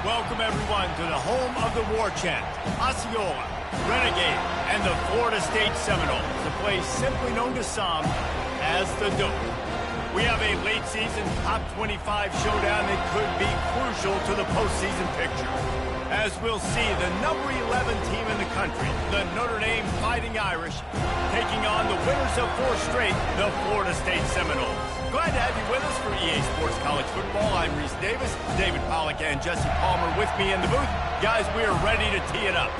Welcome, everyone, to the home of the war chant, Osceola, Renegade, and the Florida State Seminoles, the place simply known to some as the Dope. We have a late-season top 25 showdown that could be crucial to the postseason picture. As we'll see, the number 11 team in the country, the Notre Dame Fighting Irish, taking on the winners of 4 straight, the Florida State Seminoles. Glad to have you with us for EA Sports College Football. I'm Reese Davis, David Pollack and Jesse Palmer with me in the booth. Guys, we are ready to tee it up.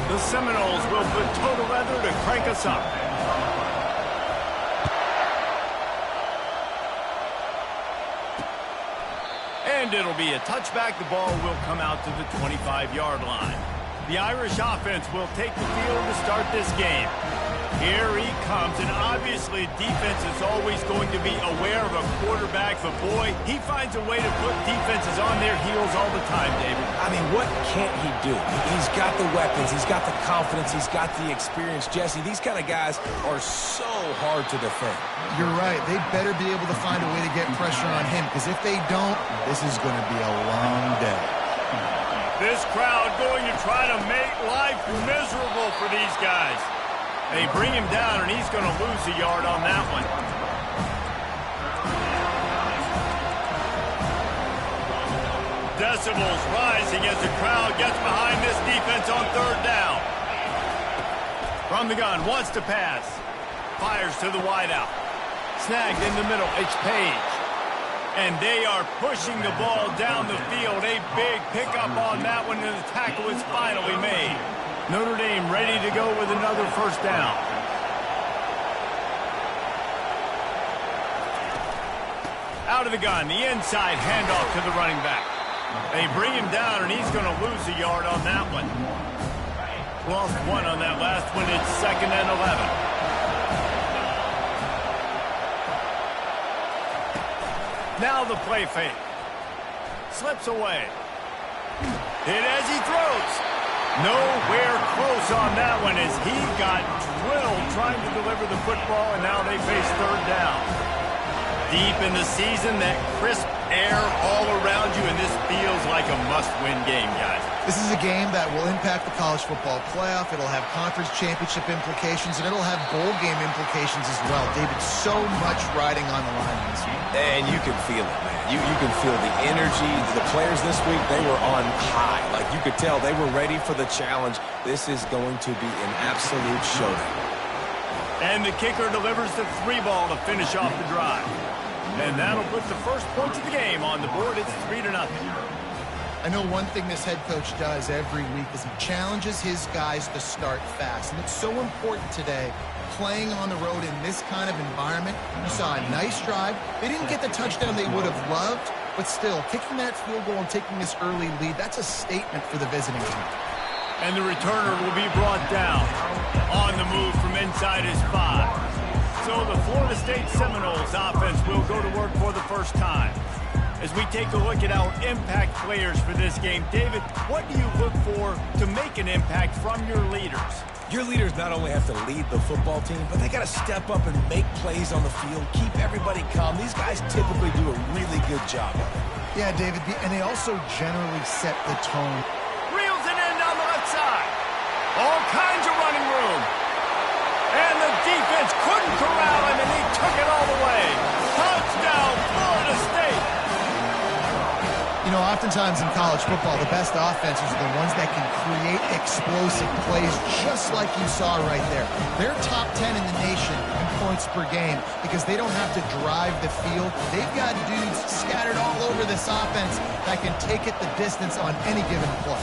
The Seminoles will put total leather to crank us up. And it'll be a touchback. The ball will come out to the 25-yard line. The Irish offense will take the field to start this game. Here he comes, and obviously defense is always going to be aware of a quarterback, but boy, he finds a way to put defenses on their heels all the time, David. I mean, what can't he do? He's got the weapons, he's got the confidence, he's got the experience. Jesse, these kind of guys are so hard to defend. You're right. They better be able to find a way to get pressure on him, because if they don't, this is going to be a long day. This crowd going to try to make life miserable for these guys. They bring him down, and he's going to lose a yard on that one. Decibels rising as the crowd gets behind this defense on 3rd down. From the gun, wants to pass. Fires to the wideout. Snagged in the middle, it's Page. And they are pushing the ball down the field. A big pickup on that one, and the tackle is finally made. Notre Dame ready to go with another 1st down. Out of the gun, the inside handoff to the running back. They bring him down, and he's going to lose a yard on that one. Lost 1 on that last one. It's 2nd and 11. Now the play fake. Slips away. Hit as he throws. Nowhere close on that one as he got drilled trying to deliver the football, and now they face 3rd down. Deep in the season, that crisp air all around you, and this feels like a must-win game, guys. This is a game that will impact the college football playoff. It'll have conference championship implications, and it'll have bowl game implications as well. David, so much riding on the line in this week. And you can feel it, man. You can feel the energy. The players this week, they were on high. Like, you could tell they were ready for the challenge. This is going to be an absolute showdown. And the kicker delivers the 3 ball to finish off the drive. And that'll put the first points of the game on the board. It's 3-0. I know one thing this head coach does every week is he challenges his guys to start fast. And it's so important today, playing on the road in this kind of environment. You saw a nice drive. They didn't get the touchdown they would have loved, but still, kicking that field goal and taking this early lead, that's a statement for the visiting team. And the returner will be brought down. On the move from inside his 5. So the Florida State Seminoles offense will go to work for the first time. As we take a look at our impact players for this game, David, what do you look for to make an impact from your leaders? Your leaders not only have to lead the football team, but they got to step up and make plays on the field, keep everybody calm. These guys typically do a really good job of it. Yeah, David, and they also generally set the tone. Reels it in on the left side. All kinds of running room. And the defense couldn't corral him, and he took it all the way. Touchdown, Florida State. You know, oftentimes in college football, the best offenses are the ones that can create explosive plays, just like you saw right there. They're top 10 in the nation in points per game because they don't have to drive the field. They've got dudes scattered all over this offense that can take it the distance on any given play.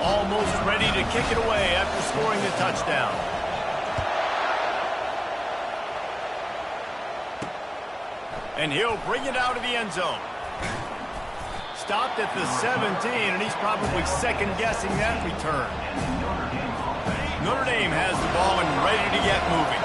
Almost ready to kick it away after scoring the touchdown. And he'll bring it out of the end zone. Stopped at the 17, and he's probably second-guessing that return. Notre Dame has the ball and ready to get moving.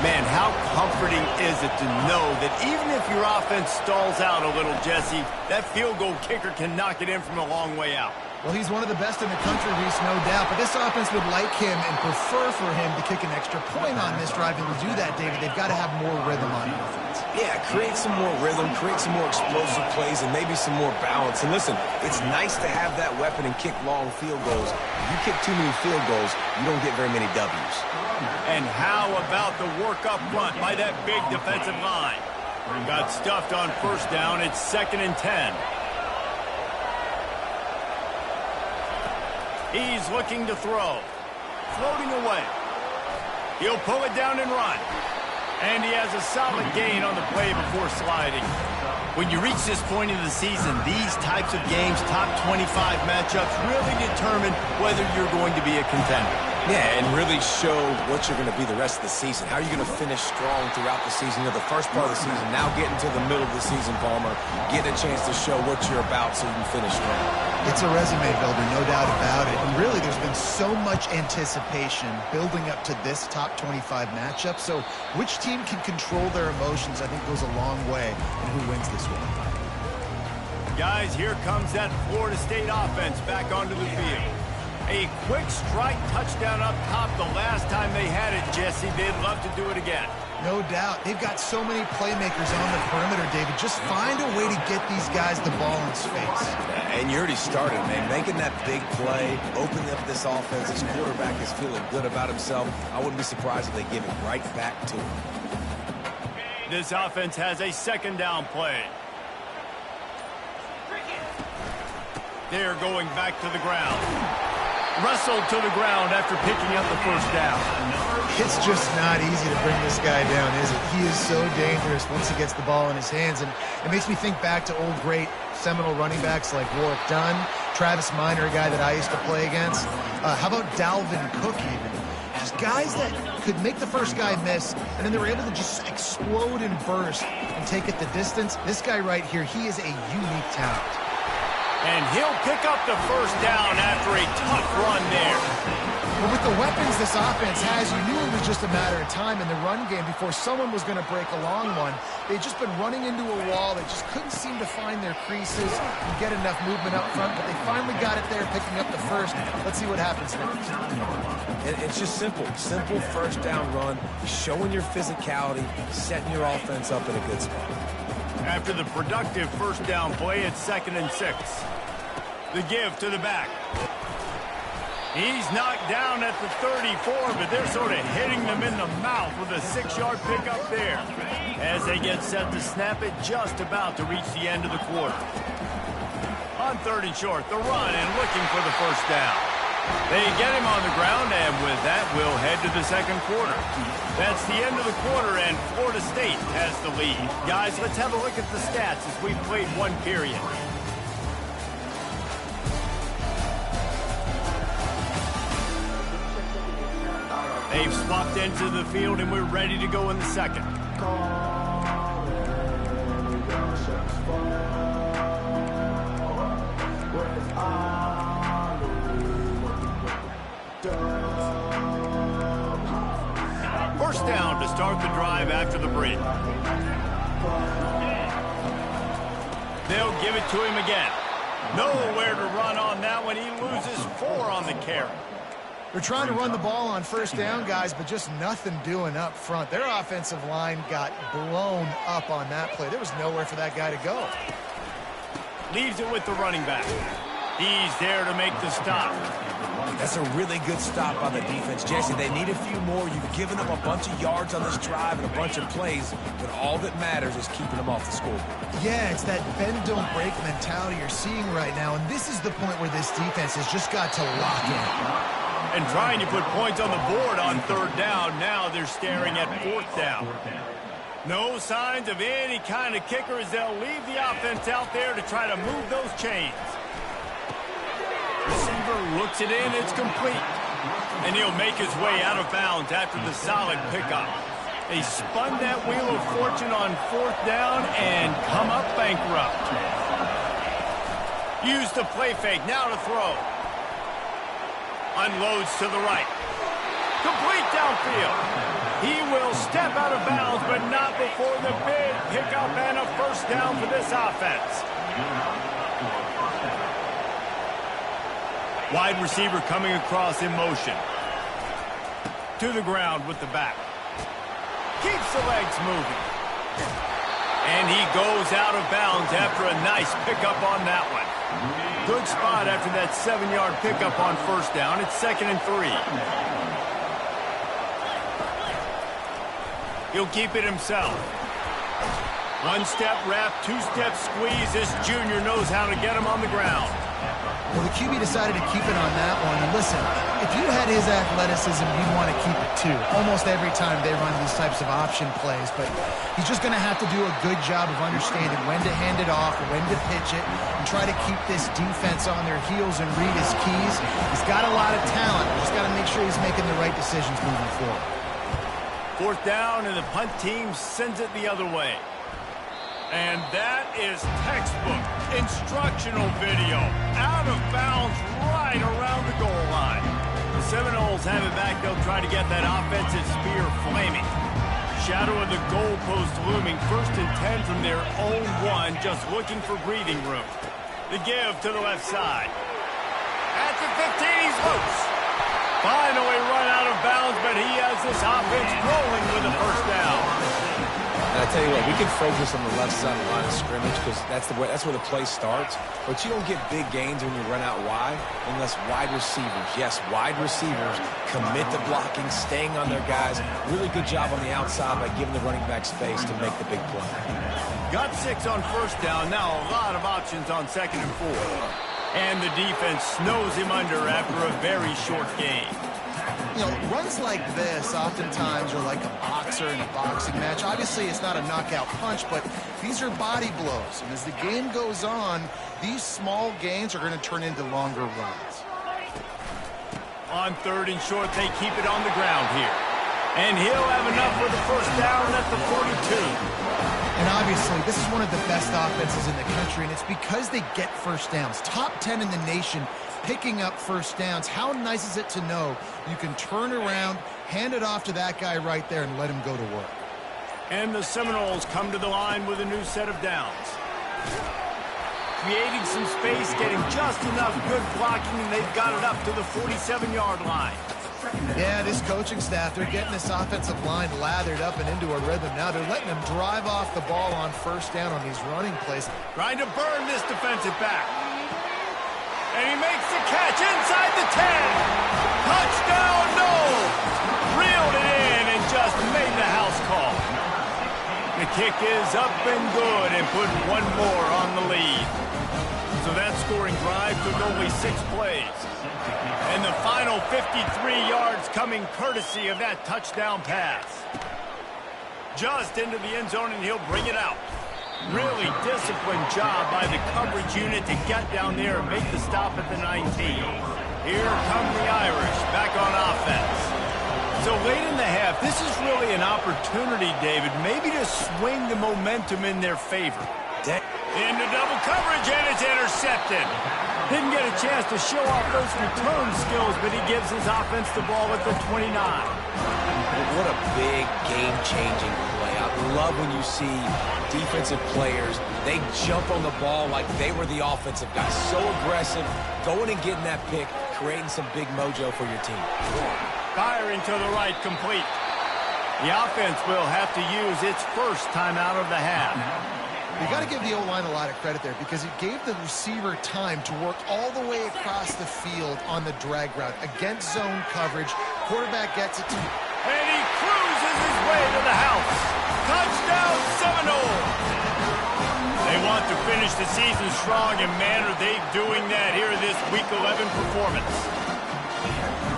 Man, how comforting is it to know that even if your offense stalls out a little, Jesse, that field goal kicker can knock it in from a long way out. Well, he's one of the best in the country, Reese, no doubt. But this offense would like him and prefer for him to kick an extra point on this drive. And to do that, David, they've got to have more rhythm on offense. Yeah, create some more rhythm, create some more explosive plays, and maybe some more balance. And listen, it's nice to have that weapon and kick long field goals. If you kick too many field goals, you don't get very many W's. And how about the work up front by that big defensive line? Got stuffed on first down. It's 2nd and 10. He's looking to throw. Floating away. He'll pull it down and run. And he has a solid gain on the play before sliding. When you reach this point in the season, these types of games, top 25 matchups, really determine whether you're going to be a contender. Yeah, and really show what you're going to be the rest of the season. How are you going to finish strong throughout the season? You know, the first part of the season, now getting to the middle of the season, Palmer, get a chance to show what you're about so you can finish strong. It's a resume builder, no doubt about it. And really, there's been so much anticipation building up to this top 25 matchup. So which team can control their emotions, I think, goes a long way in who wins this one. Guys, here comes that Florida State offense back onto the field. A quick strike touchdown up top the last time they had it, Jesse. They'd love to do it again. No doubt. They've got so many playmakers on the perimeter, David. Just find a way to get these guys the ball in space. And you already started, man. Making that big play, opening up this offense. This quarterback is feeling good about himself. I wouldn't be surprised if they give it right back to him. This offense has a 2nd down play. They're going back to the ground. Wrestled to the ground after picking up the first down. It's just not easy to bring this guy down, is it? He is so dangerous once he gets the ball in his hands. And it makes me think back to old great Seminole running backs like Warwick Dunn, Travis Minor, a guy that I used to play against. How about Dalvin Cook even? Just guys that could make the first guy miss, and then they were able to just explode and burst and take it the distance. This guy right here, he is a unique talent. And he'll pick up the first down after a tough run there. But with the weapons this offense has, you knew it was just a matter of time in the run game before someone was going to break a long one. They'd just been running into a wall. They just couldn't seem to find their creases and get enough movement up front, but they finally got it there, picking up the first. Let's see what happens next. It's just simple. Simple first down run, showing your physicality, setting your offense up in a good spot. After the productive first down play, it's 2nd and 6. The give to the back. He's knocked down at the 34, but they're sort of hitting them in the mouth with a 6-yard pickup there. As they get set to snap it, just about to reach the end of the quarter. On 3rd and short, the run and looking for the first down. They get him on the ground, and with that, we'll head to the 2nd quarter. That's the end of the quarter, and Florida State has the lead. Guys, let's have a look at the stats as we've played one period. They've swapped into the field, and we're ready to go in the 2nd. First down to start the drive after the break. They'll give it to him again. Nowhere to run on that one. He loses 4 on the carry. They're trying to run the ball on first down, guys, but just nothing doing up front. Their offensive line got blown up on that play. There was nowhere for that guy to go. Leaves it with the running back. He's there to make the stop. That's a really good stop by the defense. Jesse, they need a few more. You've given them a bunch of yards on this drive and a bunch of plays, but all that matters is keeping them off the scoreboard. Yeah, it's that bend, don't break mentality you're seeing right now, and this is the point where this defense has just got to lock in. And trying to put points on the board on 3rd down. Now they're staring at 4th down. No signs of any kind of kicker as they'll leave the offense out there to try to move those chains. Receiver looks it in, it's complete. And he'll make his way out of bounds after the solid pickup. They spun that wheel of fortune on 4th down and come up bankrupt. Use the play fake, now to throw. Unloads to the right. Complete downfield. He will step out of bounds, but not before the big pickup and a first down for this offense. Wide receiver coming across in motion. To the ground with the back. Keeps the legs moving. And he goes out of bounds after a nice pickup on that one. Good spot after that 7-yard pickup on first down. It's 2nd and 3. He'll keep it himself. One-step wrap, two-step squeeze. This junior knows how to get him on the ground. Well, the QB decided to keep it on that one. And listen, if you had his athleticism, you'd want to keep it too. Almost every time they run these types of option plays. But he's just going to have to do a good job of understanding when to hand it off, when to pitch it, and try to keep this defense on their heels and read his keys. He's got a lot of talent. He's got to make sure he's making the right decisions moving forward. 4th down, and the punt team sends it the other way. And that is textbook instructional video. Out of bounds right around the goal line. The Seminoles have it back. They'll try to get that offensive spear flaming. Shadow of the goalpost looming. 1st and 10 from their own 1, just looking for breathing room. The give to the left side. At the 15, he's loose. Finally run out of bounds, but he has this offense rolling with a first down. And I tell you what, we can focus on the left side of the line of scrimmage because that's where the play starts. But you don't get big gains when you run out wide unless wide receivers, yes, wide receivers, commit to blocking, staying on their guys. Really good job on the outside by giving the running back space to make the big play. Got 6 on first down. Now a lot of options on 2nd and 4. And the defense snows him under after a very short game. You know, runs like this oftentimes are like a boxer in a boxing match. Obviously, it's not a knockout punch, but these are body blows. And as the game goes on, these small gains are going to turn into longer runs. On 3rd and short, they keep it on the ground here. And he'll have enough for the first down at the 42. And obviously, this is one of the best offenses in the country, and it's because they get first downs. Top 10 in the nation picking up first downs. How nice is it to know you can turn around, hand it off to that guy right there, and let him go to work. And the Seminoles come to the line with a new set of downs. Creating some space, getting just enough good blocking, and they've got it up to the 47-yard line. Yeah, this coaching staff, they're getting this offensive line lathered up and into a rhythm. Now they're letting them drive off the ball on first down on these running plays. Trying to burn this defensive back. And he makes the catch inside the 10. Touchdown, no! Reeled it in and just made the house call. The kick is up and good and put one more on the lead. So that scoring drive took only 6 plays. And the final 53 yards coming courtesy of that touchdown pass. Just into the end zone, and he'll bring it out. Really disciplined job by the coverage unit to get down there and make the stop at the 19. Here come the Irish back on offense. So late in the half, this is really an opportunity, David, maybe to swing the momentum in their favor. Into double coverage, and it's intercepted. Didn't get a chance to show off those return skills, but he gives his offense the ball at the 29. What a big game-changing play. I love when you see defensive players, they jump on the ball like they were the offensive guys. So aggressive, going and getting that pick, creating some big mojo for your team. Firing to the right, complete. The offense will have to use its first timeout of the half. You got to give the O-line a lot of credit there because it gave the receiver time to work all the way across the field on the drag route against zone coverage. Quarterback gets it to... And he cruises his way to the house. Touchdown, Seminoles! They want to finish the season strong, and man, are they doing that here in this Week 11 performance.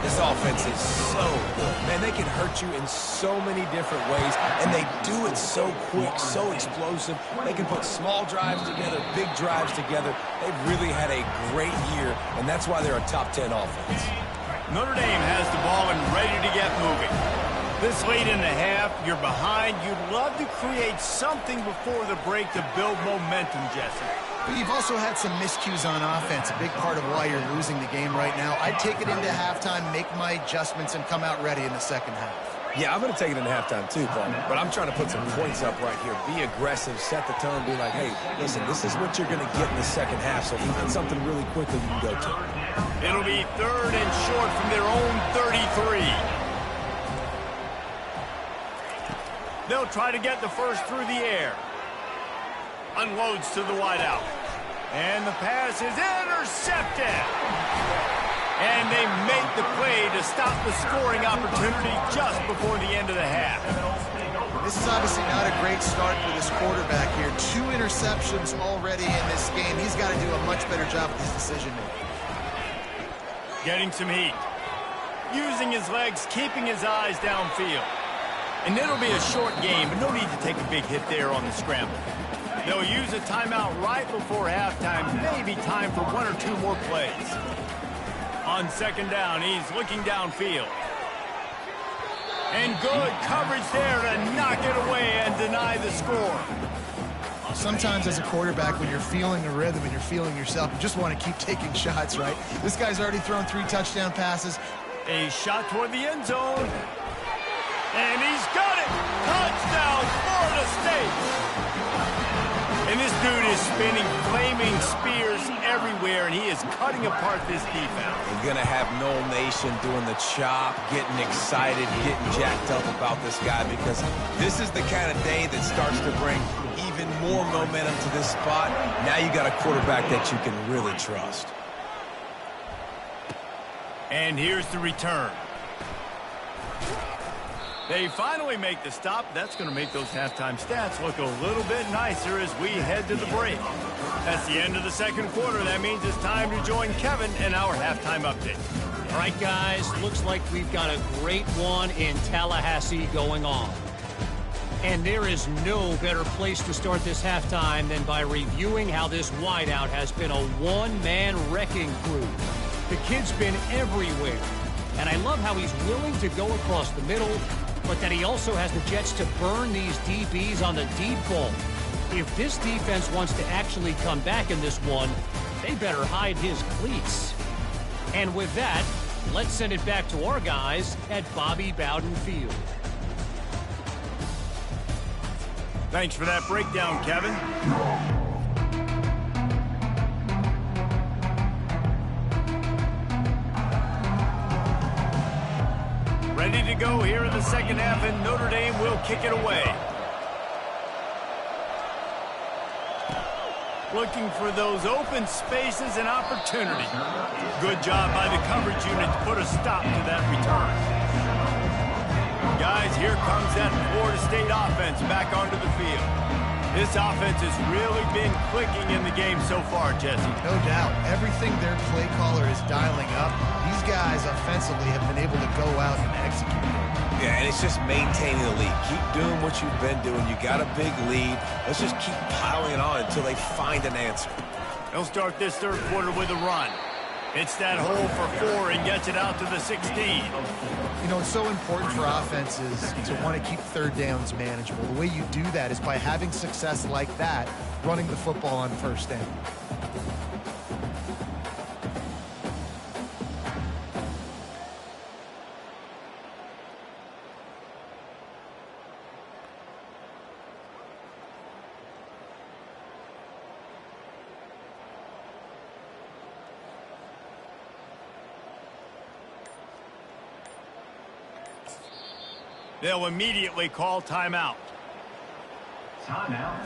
This offense is so good. Man, they can hurt you in so many different ways, and they do it so quick, so explosive. They can put small drives together, big drives together. They've really had a great year, and that's why they're a top 10 offense. Notre Dame has the ball and ready to get moving. This late in the half, you're behind. You'd love to create something before the break to build momentum, Jesse. But you've also had some miscues on offense, a big part of why you're losing the game right now. I'd take it into halftime, make my adjustments, and come out ready in the second half. Yeah, I'm going to take it into halftime too, Paul. But I'm trying to put some points up right here. Be aggressive, set the tone, be like, hey, listen, this is what you're going to get in the second half, so if you get something really quickly, you can go to it. It'll be 3rd and short from their own 33. They'll try to get the first through the air. Unloads to the wideout. And the pass is intercepted. And they make the play to stop the scoring opportunity just before the end of the half. This is obviously not a great start for this quarterback here. 2 interceptions already in this game. He's got to do a much better job with his decision-making. Getting some heat. Using his legs, keeping his eyes downfield. And it'll be a short game, but no need to take a big hit there on the scramble. They'll use a timeout right before halftime, maybe time for 1 or 2 more plays. On second down, he's looking downfield. And good coverage there to knock it away and deny the score. Sometimes as a quarterback, when you're feeling a rhythm and you're feeling yourself, you just want to keep taking shots, right? This guy's already thrown 3 touchdown passes. A shot toward the end zone. And he's got it! Touchdown, Florida State! And this dude is spinning flaming spears everywhere, and he is cutting apart this defense. You're going to have Noel Nation doing the chop, getting excited, getting jacked up about this guy, because this is the kind of day that starts to bring even more momentum to this spot. Now you got a quarterback that you can really trust. And here's the return. They finally make the stop. That's going to make those halftime stats look a little bit nicer as we head to the break. That's the end of the second quarter. That means it's time to join Kevin in our halftime update. All right, guys, looks like we've got a great one in Tallahassee going on. And there is no better place to start this halftime than by reviewing how this wideout has been a one-man wrecking crew. The kid's been everywhere, and I love how he's willing to go across the middle, but that he also has the jets to burn these DBs on the deep ball. If this defense wants to actually come back in this one, they better hide his cleats. And with that, let's send it back to our guys at Bobby Bowden Field. Thanks for that breakdown, Kevin. Ready to go here in the second half, and Notre Dame will kick it away. Looking for those open spaces and opportunity. Good job by the coverage unit to put a stop to that return. Guys, here comes that Florida State offense back onto the field. This offense has really been clicking in the game so far, Jesse. No doubt. Everything their play caller is dialing up, these guys offensively have been able to go out and execute it. Yeah, and it's just maintaining the lead. Keep doing what you've been doing. You got a big lead. Let's just keep piling it on until they find an answer. They'll start this third quarter with a run. It's that hole for 4 and gets it out to the 16. You know, it's so important for offenses to want to keep third downs manageable. The way you do that is by having success like that, running the football on first down. They'll immediately call timeout. Timeout.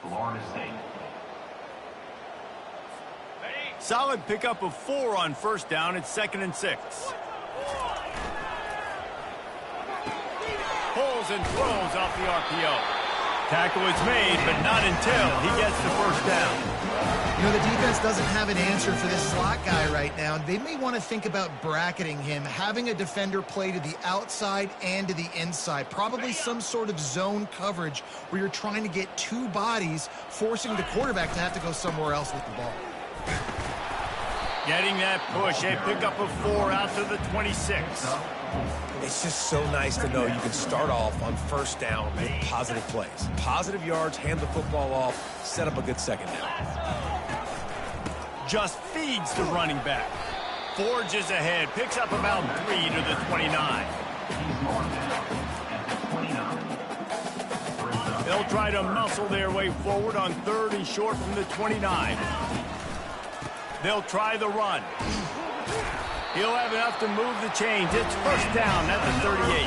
Florida State. Solid pickup of 4 on first down. It's 2nd and 6. Pulls and throws off the RPO. Tackle is made, but not until he gets the first down. You know, the defense doesn't have an answer for this slot guy right now. They may want to think about bracketing him, having a defender play to the outside and to the inside. Probably some sort of zone coverage where you're trying to get 2 bodies, forcing the quarterback to have to go somewhere else with the ball. Getting that push, a pickup of 4 out to the 26. It's just so nice to know you can start off on first down with positive plays. Positive yards, hand the football off, set up a good second down. Just feeds the running back. Forges ahead, picks up about 3 to the 29. They'll try to muscle their way forward on 3rd and short from the 29. They'll try the run. He'll have enough to move the chains. It's first down at the 38.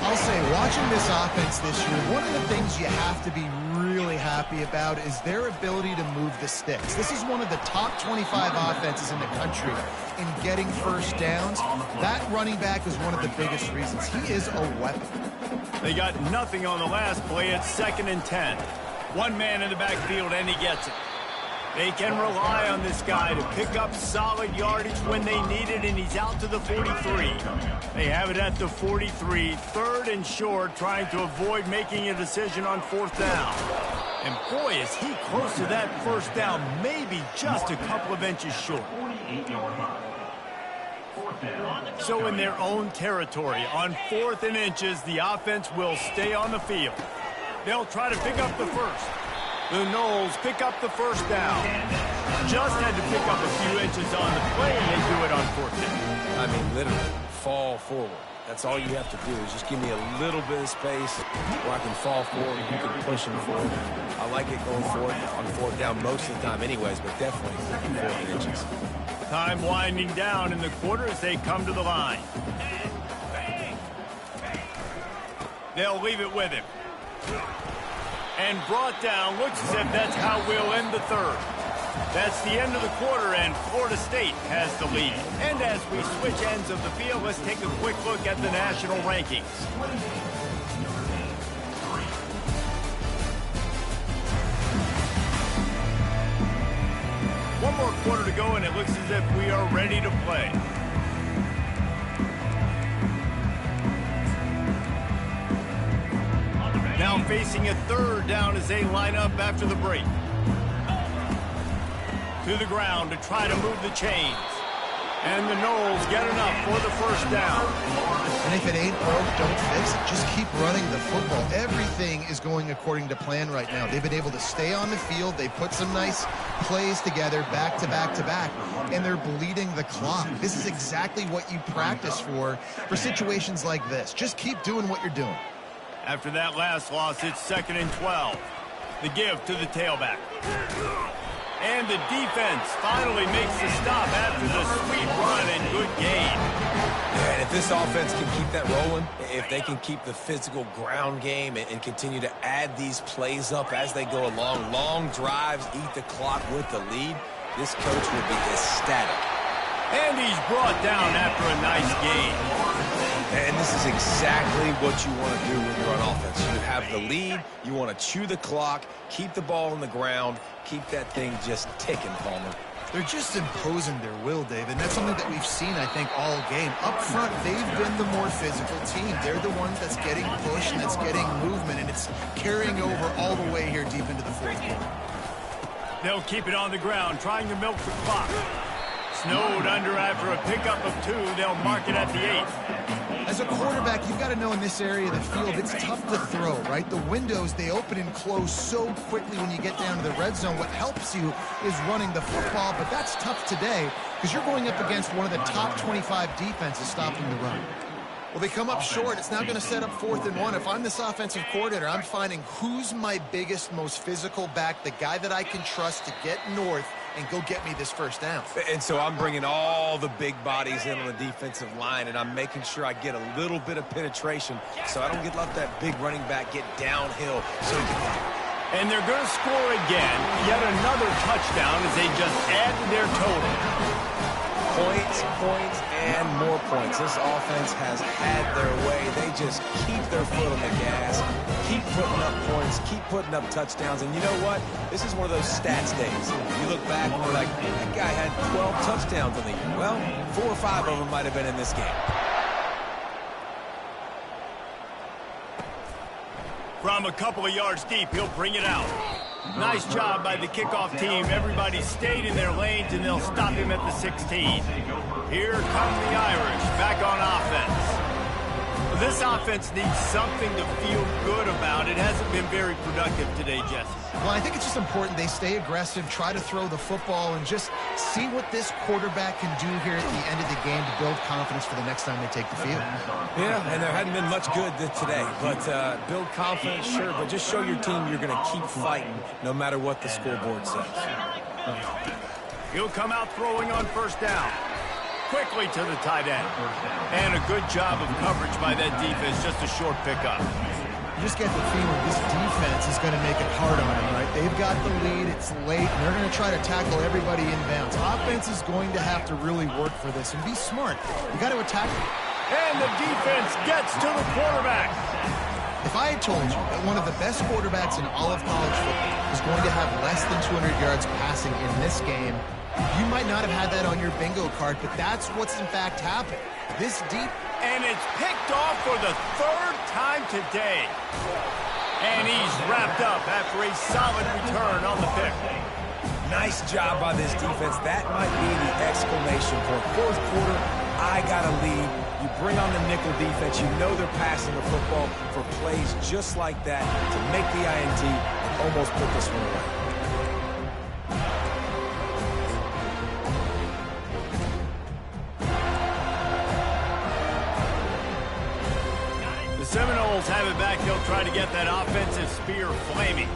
I'll say, watching this offense this year, one of the things you have to be really happy about is their ability to move the sticks. This is one of the top 25 offenses in the country in getting first downs. That running back is one of the biggest reasons. He is a weapon. They got nothing on the last play. It's 2nd and 10. One man in the backfield, and he gets it. They can rely on this guy to pick up solid yardage when they need it, and he's out to the 43. They have it at the 43, 3rd and short, trying to avoid making a decision on 4th down. And boy, is he close to that first down, maybe just a couple of inches short. So in their own territory, on 4th and inches, the offense will stay on the field. They'll try to pick up the first. The Noles pick up the first down. Just had to pick up a few inches on the play, and they do it on 4th down. I mean, literally, fall forward. That's all you have to do is just give me a little bit of space where I can fall forward and you can push him forward. I like it going forward on 4th down most of the time anyways, but definitely 4th inches. Time winding down in the quarter as they come to the line. They'll leave it with him. And brought down, looks as if that's how we'll end the 3rd. That's the end of the quarter, and Florida State has the lead. And as we switch ends of the field, let's take a quick look at the national rankings. One more quarter to go, and it looks as if we are ready to play. Now facing a 3rd down as they line up after the break. To the ground to try to move the chains. And the Noles get enough for the first down. And if it ain't broke, don't fix it. Just keep running the football. Everything is going according to plan right now. They've been able to stay on the field. They put some nice plays together back to back to back, and they're bleeding the clock. This is exactly what you practice for situations like this. Just keep doing what you're doing. After that last loss, it's 2nd and 12. The give to the tailback. And the defense finally makes the stop after the sweet run and good gain. Yeah, and if this offense can keep that rolling, if they can keep the physical ground game and continue to add these plays up as they go along, long drives, eat the clock with the lead, this coach will be ecstatic. And he's brought down after a nice gain. And this is exactly what you want to do when you're on offense. You have the lead, you want to chew the clock, keep the ball on the ground, keep that thing just ticking, Palmer. They're just imposing their will, David, and that's something that we've seen, I think, all game. Up front, they've been the more physical team. They're the ones that's getting pushed and that's getting movement, and it's carrying over all the way here deep into the 4th quarter. They'll keep it on the ground, trying to milk the clock. Snowed under after a pickup of 2. They'll mark it at the 8th. As a quarterback, you've got to know in this area of the field, it's tough to throw, right? The windows, they open and close so quickly when you get down to the red zone. What helps you is running the football, but that's tough today because you're going up against one of the top 25 defenses stopping the run. Well, they come up short. It's now going to set up 4th and 1. If I'm this offensive coordinator, I'm finding who's my biggest, most physical back, the guy that I can trust to get north and go get me this first down. And so I'm bringing all the big bodies in on the defensive line, and I'm making sure I get a little bit of penetration so I don't let that big running back get downhill. So And they're going to score again. Yet another touchdown as they just add to their total. Points, points, and more points. This offense has had their way. They just keep their foot on the gas, keep putting up points, keep putting up touchdowns. And you know what? This is one of those stats days. You look back and we're like, that guy had 12 touchdowns in the year. Well, 4 or 5 of them might have been in this game. From a couple of yards deep, he'll bring it out. Nice job by the kickoff team. Everybody stayed in their lanes, and they'll stop him at the 16. Here come the Irish back on offense. This offense needs something to feel good about. It hasn't been very productive today, Jesse. Well, I think it's just important they stay aggressive, try to throw the football, and just see what this quarterback can do here at the end of the game to build confidence for the next time they take the field. Yeah, and there hadn't been much good today. But build confidence, sure, but just show your team you're going to keep fighting no matter what the scoreboard says. He'll come out throwing on first down. Quickly to the tight end. And a good job of coverage by that defense, just a short pickup. You just get the feeling this defense is going to make it hard on them, right? They've got the lead, it's late, and they're going to try to tackle everybody inbounds. Offense is going to have to really work for this and be smart. You got to attack them. And the defense gets to the quarterback. If I had told you that one of the best quarterbacks in all of college football is going to have less than 200 yards passing in this game, you might not have had that on your bingo card, but that's what's in fact happened. This deep... And it's picked off for the 3rd time today. And he's wrapped up after a solid return on the pick. Nice job by this defense. That might be the exclamation point. 4th quarter, I got a lead. You bring on the nickel defense. You know they're passing the football for plays just like that to make the INT almost put this one away. Seminoles have it back. They'll try to get that offensive spear flaming.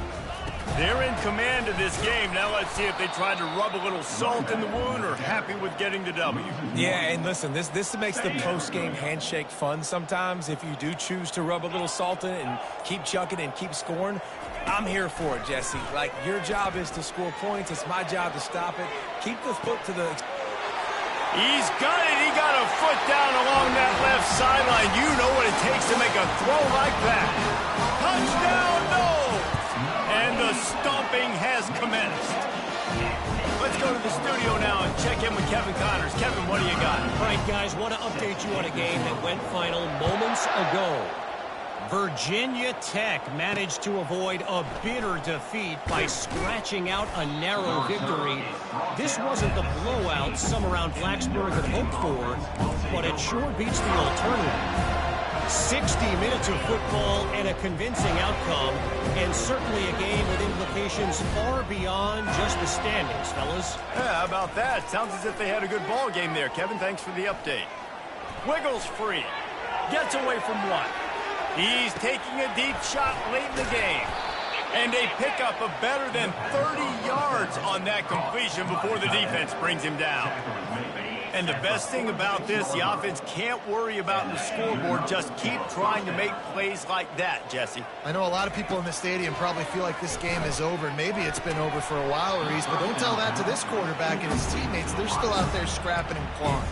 They're in command of this game. Now let's see if they try to rub a little salt in the wound or happy with getting the W. Yeah, and listen, this makes the post-game handshake fun sometimes. If you do choose to rub a little salt in it and keep chucking and keep scoring, I'm here for it, Jesse. Like, your job is to score points. It's my job to stop it. Keep the foot to the... He's got it. He got a foot down along that left sideline. You know what it takes to make a throw like that. Touchdown, no! And the stomping has commenced. Let's go to the studio now and check in with Kevin Connors. Kevin, what do you got? All right, guys, want to update you on a game that went final moments ago. Virginia Tech managed to avoid a bitter defeat by scratching out a narrow victory. This wasn't the blowout some around Blacksburg had hoped for, but it sure beats the alternative. 60 minutes of football and a convincing outcome, and certainly a game with implications far beyond just the standings, fellas. Yeah, how about that? Sounds as if they had a good ball game there. Kevin, thanks for the update. Wiggles free. Gets away from one. He's taking a deep shot late in the game. And they pick up a better than 30 yards on that completion before the defense brings him down. And the best thing about this, the offense can't worry about the scoreboard. Just keep trying to make plays like that, Jesse. I know a lot of people in the stadium probably feel like this game is over. Maybe it's been over for a while, Reese, but don't tell that to this quarterback and his teammates. They're still out there scrapping and clawing.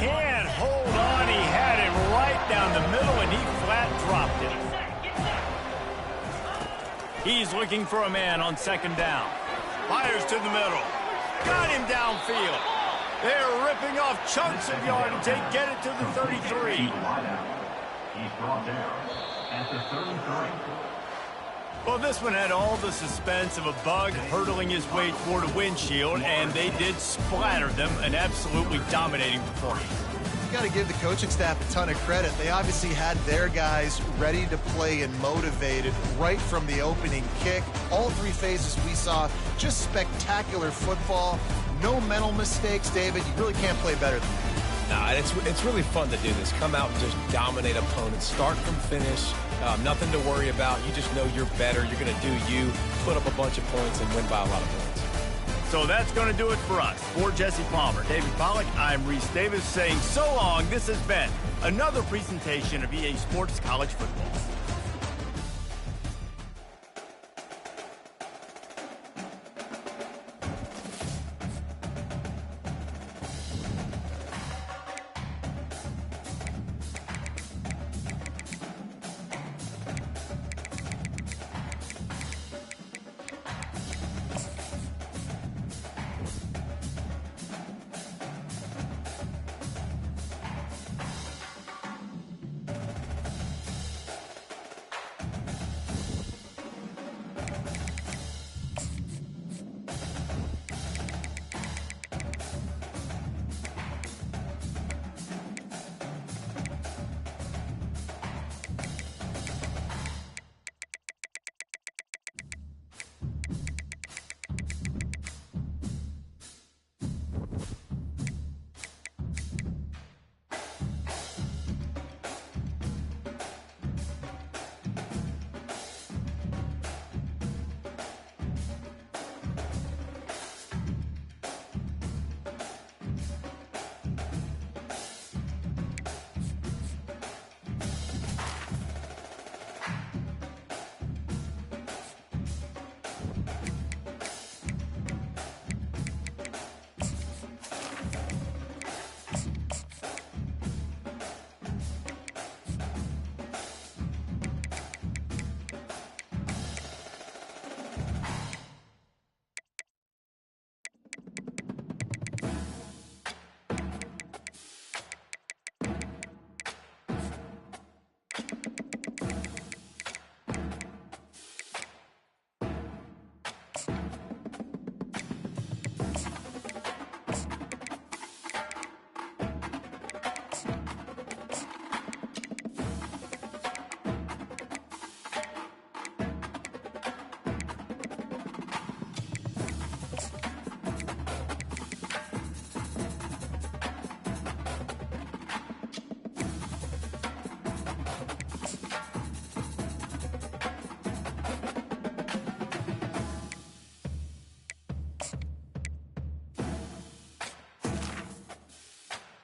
Can't hold on. He had it right down the middle, and he flat dropped it. He's looking for a man on 2nd down. Fires to the middle. Got him downfield. They're ripping off chunks of yardage. They get it to the 33. He's brought down at the 33. Well, this one had all the suspense of a bug hurtling his way toward a windshield, and they did splatter them. An absolutely dominating performance. You got to give the coaching staff a ton of credit. They obviously had their guys ready to play and motivated right from the opening kick. All 3 phases we saw, just spectacular football. No mental mistakes, David. You really can't play better than that. No, it's really fun to do this. Come out and just dominate opponents. Start from finish. Nothing to worry about. You just know you're better. You're going to do you, put up a bunch of points, and win by a lot of points. So that's going to do it for us. For Jesse Palmer, David Pollack, I'm Reese Davis saying so long. This has been another presentation of EA Sports College Football.